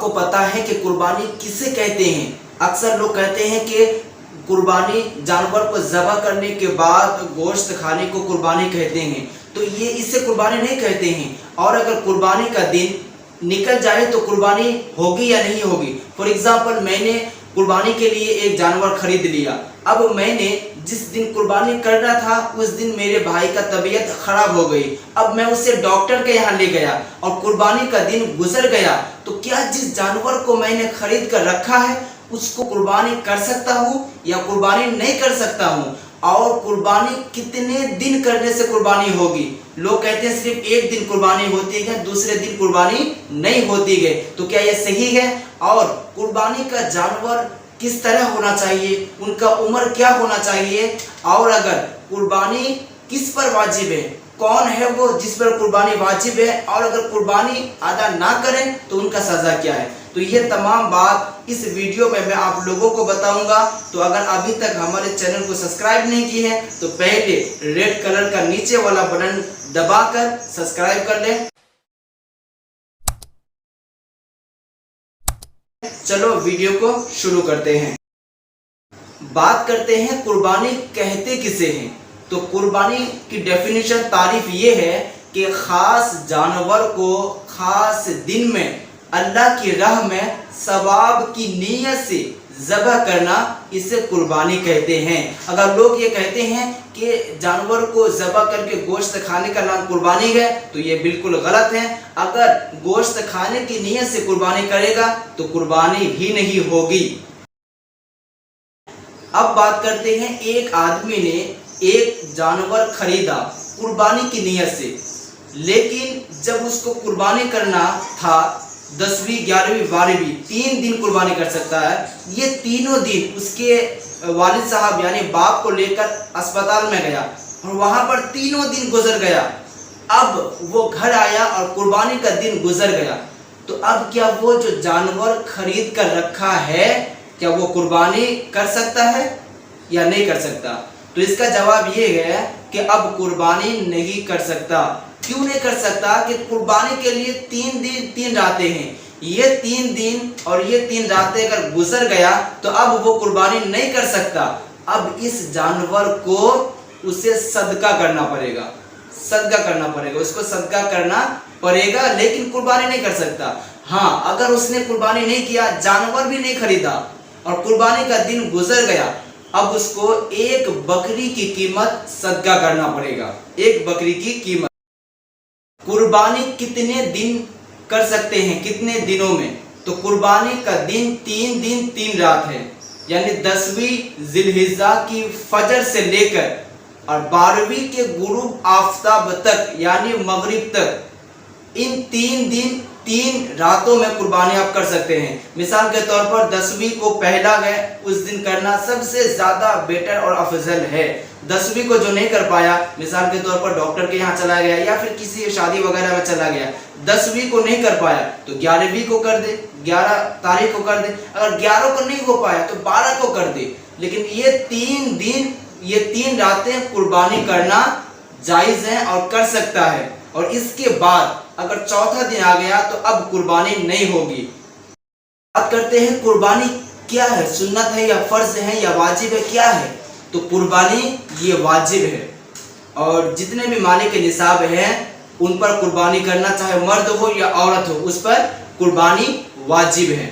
کو پتا ہے کہ قربانی کسے کہتے ہیں؟ اکثر لوگ کہتے ہیں کہ قربانی جانور کو ذبح کرنے کے بعد گوشت کھانے کو قربانی کہتے ہیں، تو یہ اسے قربانی نہیں کہتے ہیں۔ اور اگر قربانی کا دن نکل جائے تو قربانی ہوگی یا نہیں ہوگی؟ فار ایگزامپل، میں نے قربانی کے لیے ایک جانور خرید لیا، اب میں نے جس دن قربانی کرنا تھا اس دن میرے بھائی کا طبیعت خراب ہو گئی، اب میں اسے ڈاکٹر کے یہاں لے گیا اور قربانی کا دن گزر گیا، تو کیا جس جانور کو میں نے خرید کر رکھا ہے اس کو قربانی کر سکتا ہوں یا قربانی نہیں کر سکتا ہوں؟ اور قربانی کتنے دن کرنے سے قربانی ہوگی؟ لوگ کہتے ہیں صرف ایک دن قربانی ہوتی ہے، دوسرے دن قربانی نہیں ہوتی ہے، تو کیا یہ صحیح ہے؟ اور قربانی کا جانور کس طرح ہونا چاہیے، ان کا عمر کیا ہونا چاہیے، اور اگر قربانی کس پر واجب ہے، کون ہے وہ جس پر قربانی واجب ہے، اور اگر قربانی ادا نہ کریں تو ان کا سزا کیا ہے؟ تو یہ تمام بات اس ویڈیو میں آپ لوگوں کو بتاؤں گا۔ تو اگر ابھی تک ہمارے چینل کو سبسکرائب نہیں کی ہے تو پہلے ریڈ کلر کا نیچے والا بٹن دبا کر سبسکرائب کر لیں۔ چلو ویڈیو کو شروع کرتے ہیں۔ بات کرتے ہیں قربانی کہتے کسے ہیں؟ تو قربانی کی ڈیفینیشن تعریف یہ ہے کہ خاص جانور کو خاص دن میں اللہ کی راہ میں ثواب کی نیت سے ذبح کرنا، اسے قربانی کہتے ہیں۔ اگر لوگ یہ کہتے ہیں کہ جانور کو ذبح کر کے گوشت کھانے کا نام قربانی ہے تو یہ بالکل غلط ہے۔ اگر گوشت کھانے کی نیت سے قربانی کرے گا تو قربانی ہی نہیں ہوگی۔ اب بات کرتے ہیں، ایک آدمی نے ایک جانور خریدا قربانی کی نیت سے، لیکن جب اس کو قربانی کرنا تھا 10ویں 11ویں 12ویں 3 دن قربانی کر سکتا ہے، یہ تینوں دن اس کے والد صاحب یعنی باپ کو لے کر اسپتال میں گیا اور وہاں پر تینوں دن گزر گیا، اب وہ گھر آیا اور قربانی کا دن گزر گیا، تو اب کیا وہ جو جانور خرید کر رکھا ہے کیا وہ قربانی کر سکتا ہے یا نہیں کر سکتا؟ تو اس کا جواب یہ ہے کہ اب قربانی نہیں کر سکتا۔ کیوں نہیں کر سکتا؟ کہ قربانی کے لیے 3 دن 3 راتیں ہیں، یہ 3 دن اور یہ 3 راتیں اگر گزر گیا تو اب وہ قربانی نہیں کر سکتا۔ اب اس جانور کو اسے صدقہ کرنا پڑے گا، اس کو صدقہ کرنا پڑے گا، لیکن قربانی نہیں کر سکتا۔ ہاں، اگر اس نے قربانی نہیں کیا، جانور بھی نہیں خریدا اور قربانی کا دن گزر گیا، اب اس کو ایک بکری کی قیمت صدقہ کرنا پڑے گا، ایک بکری کی قیمت۔ قربانی کتنے دن کر سکتے ہیں، کتنے دنوں میں؟ تو قربانی کا دن 3 دن 3 رات ہے، یعنی 10ویں ذی الحجہ کی فجر سے لے کر اور 12ویں کے غروب آفتاب تک یعنی مغرب تک، ان 3 دن 3 راتوں میں قربانی آپ کر سکتے ہیں۔ مثال کے طور پر 10ویں کو پہلا ہے، اس دن کرنا سب سے زیادہ بیٹر اور افضل ہے۔ 10ویں کو جو نہیں کر پایا، مثال کے طور پر ڈاکٹر کے یہاں چلا گیا یا پھر کسی شادی وغیرہ میں چلا گیا، 10ویں کو نہیں کر پایا تو 11ویں کو کر دے، 11 تاریخ کو کر دے، اگر 11 کو نہیں ہو پایا تو 12 کو کر دے، لیکن یہ 3 دن یہ 3 راتیں قربانی کرنا جائز ہے اور کر سکتا ہے، اور اس کے بعد اگر چوتھا دن آ گیا تو اب قربانی نہیں ہوگی۔ بات کرتے ہیں قربانی کیا ہے، سنت ہے یا فرض ہے یا واجب ہے، کیا ہے؟ تو قربانی یہ واجب ہے، اور جتنے بھی مالک نصاب ہیں ان پر قربانی کرنا، چاہے مرد ہو یا عورت ہو، اس پر قربانی واجب ہے۔